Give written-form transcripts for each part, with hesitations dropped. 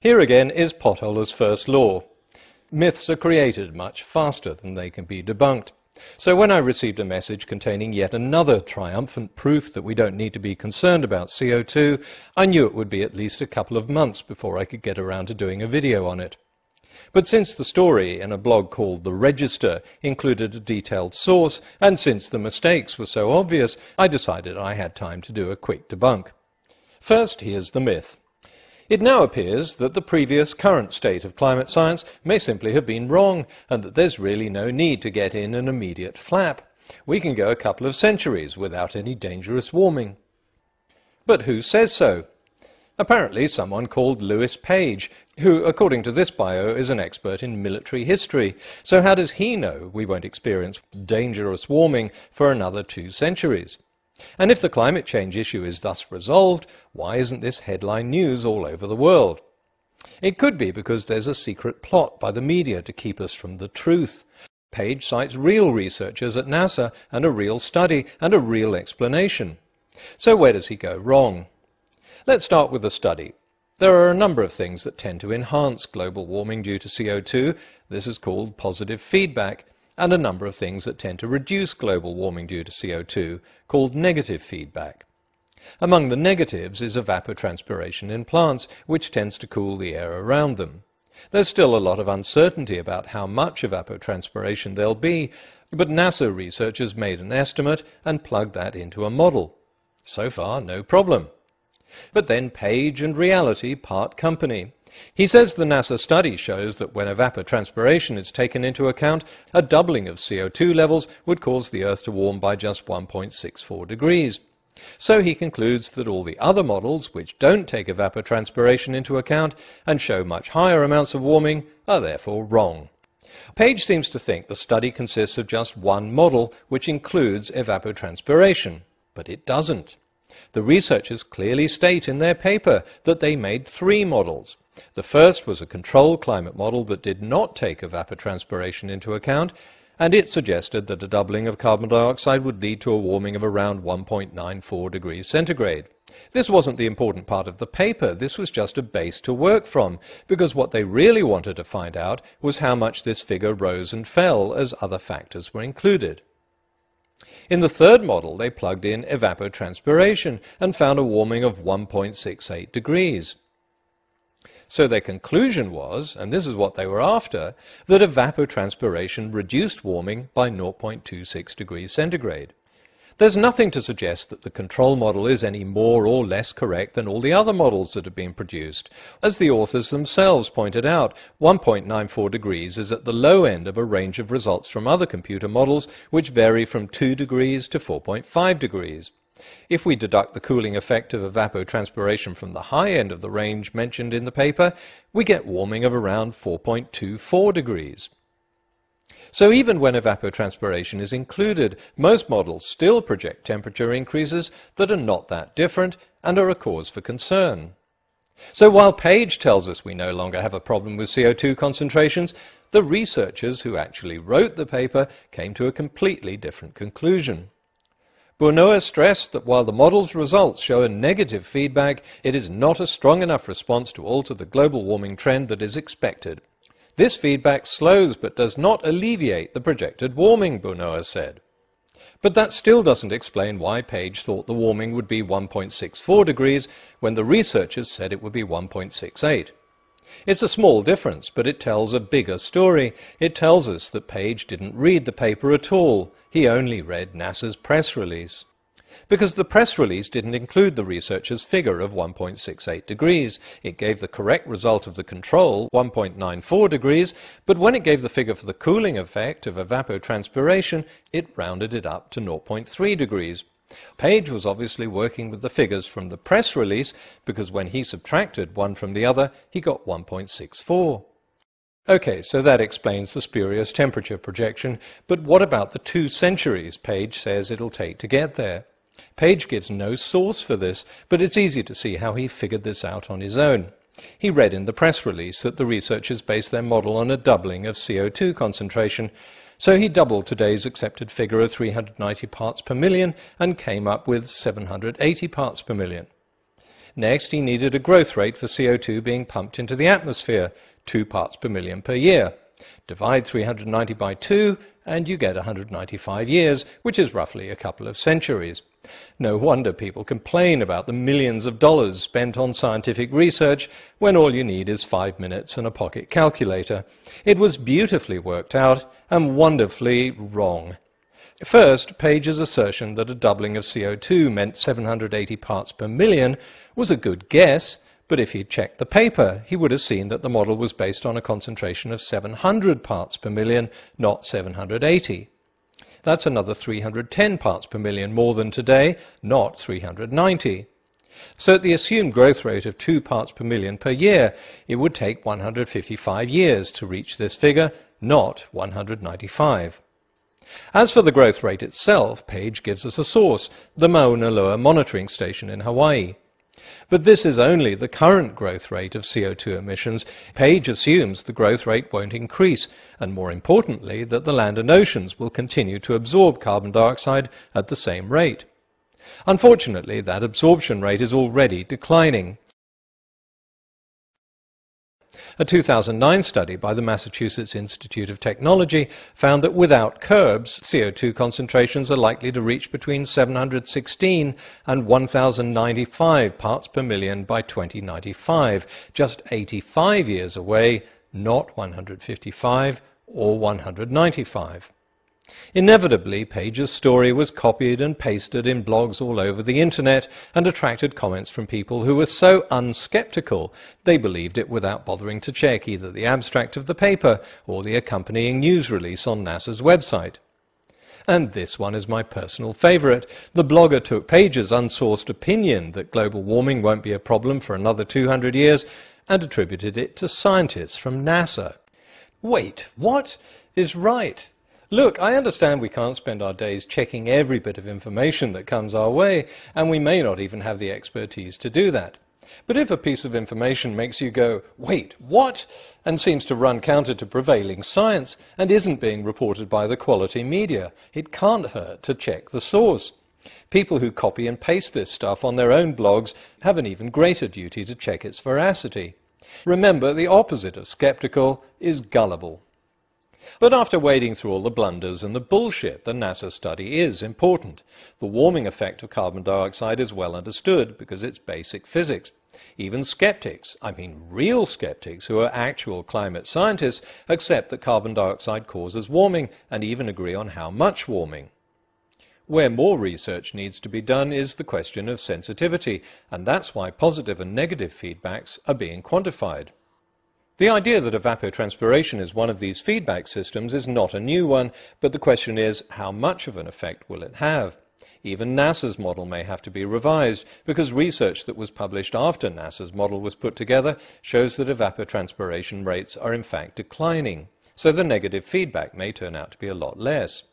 Here again is Potholer's first law. Myths are created much faster than they can be debunked. So when I received a message containing yet another triumphant proof that we don't need to be concerned about CO2, I knew it would be at least a couple of months before I could get around to doing a video on it. But since the story in a blog called The Register included a detailed source, and since the mistakes were so obvious, I decided I had time to do a quick debunk. First, here's the myth. It now appears that the previous current state of climate science may simply have been wrong, and that there's really no need to get in an immediate flap. We can go a couple of centuries without any dangerous warming. But who says so? Apparently someone called Lewis Page, who, according to this bio, is an expert in military history. So how does he know we won't experience dangerous warming for another 2 centuries? And if the climate change issue is thus resolved, why isn't this headline news all over the world? It could be because there's a secret plot by the media to keep us from the truth. Page cites real researchers at NASA and a real study and a real explanation. So where does he go wrong? Let's start with the study. There are a number of things that tend to enhance global warming due to CO2. This is called positive feedback. And a number of things that tend to reduce global warming due to CO2, called negative feedback. Among the negatives is evapotranspiration in plants, which tends to cool the air around them. There's still a lot of uncertainty about how much evapotranspiration there'll be, but NASA researchers made an estimate and plugged that into a model. So far, no problem. But then Page and reality part company. He says the NASA study shows that when evapotranspiration is taken into account, a doubling of CO2 levels would cause the Earth to warm by just 1.64 degrees. So he concludes that all the other models, which don't take evapotranspiration into account and show much higher amounts of warming, are therefore wrong. Page seems to think the study consists of just one model, which includes evapotranspiration, but it doesn't. The researchers clearly state in their paper that they made 3 models. The first was a control climate model that did not take evapotranspiration into account, and it suggested that a doubling of carbon dioxide would lead to a warming of around 1.94 degrees centigrade. This wasn't the important part of the paper, this was just a base to work from, because what they really wanted to find out was how much this figure rose and fell as other factors were included. In the third model, they plugged in evapotranspiration and found a warming of 1.68 degrees. So their conclusion was, and this is what they were after, that evapotranspiration reduced warming by 0.26 degrees centigrade. There's nothing to suggest that the control model is any more or less correct than all the other models that have been produced. As the authors themselves pointed out, 1.94 degrees is at the low end of a range of results from other computer models which vary from 2 degrees to 4.5 degrees. If we deduct the cooling effect of evapotranspiration from the high end of the range mentioned in the paper, we get warming of around 4.24 degrees. So even when evapotranspiration is included, most models still project temperature increases that are not that different and are a cause for concern. So while Page tells us we no longer have a problem with CO2 concentrations, the researchers who actually wrote the paper came to a completely different conclusion. Bournois stressed that while the model's results show a negative feedback, it is not a strong enough response to alter the global warming trend that is expected. This feedback slows but does not alleviate the projected warming, Bournois said. But that still doesn't explain why Page thought the warming would be 1.64 degrees when the researchers said it would be 1.68. It's a small difference, but it tells a bigger story. It tells us that Page didn't read the paper at all. He only read NASA's press release. Because the press release didn't include the researchers' figure of 1.68 degrees. It gave the correct result of the control, 1.94 degrees, but when it gave the figure for the cooling effect of evapotranspiration, it rounded it up to 0.3 degrees. Page was obviously working with the figures from the press release, because when he subtracted one from the other, he got 1.64. Okay, so that explains the spurious temperature projection, but what about the 2 centuries Page says it'll take to get there? Page gives no source for this, but it's easy to see how he figured this out on his own. He read in the press release that the researchers based their model on a doubling of CO2 concentration, so he doubled today's accepted figure of 390 parts per million and came up with 780 parts per million. Next, he needed a growth rate for CO2 being pumped into the atmosphere, 2 parts per million per year. Divide 390 by 2 and you get 195 years, which is roughly a couple of centuries. No wonder people complain about the millions of dollars spent on scientific research when all you need is 5 minutes and a pocket calculator. It was beautifully worked out and wonderfully wrong. First, Page's assertion that a doubling of CO2 meant 780 parts per million was a good guess, but if he'd checked the paper, he would have seen that the model was based on a concentration of 700 parts per million, not 780. That's another 310 parts per million more than today, not 390. So at the assumed growth rate of 2 parts per million per year, it would take 155 years to reach this figure, not 195. As for the growth rate itself, Page gives us a source, the Mauna Loa monitoring station in Hawaii. But this is only the current growth rate of CO2 emissions. Page assumes the growth rate won't increase, and more importantly, that the land and oceans will continue to absorb carbon dioxide at the same rate. Unfortunately, that absorption rate is already declining. A 2009 study by the Massachusetts Institute of Technology found that without curbs, CO2 concentrations are likely to reach between 716 and 1095 parts per million by 2095, just 85 years away, not 155 or 195. Inevitably, Page's story was copied and pasted in blogs all over the internet and attracted comments from people who were so unskeptical they believed it without bothering to check either the abstract of the paper or the accompanying news release on NASA's website. And this one is my personal favourite. The blogger took Page's unsourced opinion that global warming won't be a problem for another 200 years and attributed it to scientists from NASA. Wait, what is right? Look, I understand we can't spend our days checking every bit of information that comes our way, and we may not even have the expertise to do that. But if a piece of information makes you go, wait, what? And seems to run counter to prevailing science and isn't being reported by the quality media, it can't hurt to check the source. People who copy and paste this stuff on their own blogs have an even greater duty to check its veracity. Remember, the opposite of skeptical is gullible. But after wading through all the blunders and the bullshit, the NASA study is important. The warming effect of carbon dioxide is well understood because it's basic physics. Even skeptics, I mean real skeptics who are actual climate scientists, accept that carbon dioxide causes warming and even agree on how much warming. Where more research needs to be done is the question of sensitivity, and that's why positive and negative feedbacks are being quantified. The idea that evapotranspiration is one of these feedback systems is not a new one, but the question is, how much of an effect will it have? Even NASA's model may have to be revised, because research that was published after NASA's model was put together shows that evapotranspiration rates are in fact declining, so the negative feedback may turn out to be a lot less.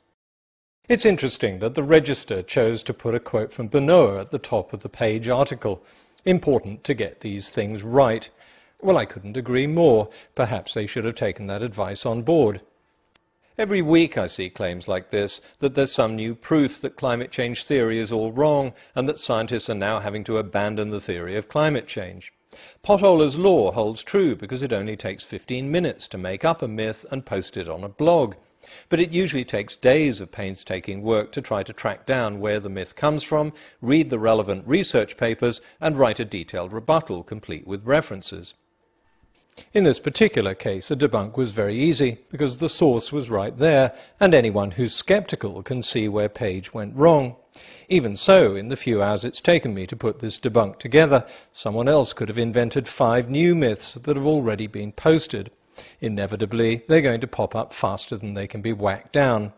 It's interesting that the Register chose to put a quote from Benoit at the top of the Page article. Important to get these things right. Well, I couldn't agree more. Perhaps they should have taken that advice on board. Every week I see claims like this, that there's some new proof that climate change theory is all wrong, and that scientists are now having to abandon the theory of climate change. Potholer's law holds true because it only takes 15 minutes to make up a myth and post it on a blog. But it usually takes days of painstaking work to try to track down where the myth comes from, read the relevant research papers, and write a detailed rebuttal complete with references. In this particular case, a debunk was very easy because the source was right there, and anyone who's skeptical can see where Page went wrong. Even so, in the few hours it's taken me to put this debunk together, someone else could have invented 5 new myths that have already been posted. Inevitably, they're going to pop up faster than they can be whacked down.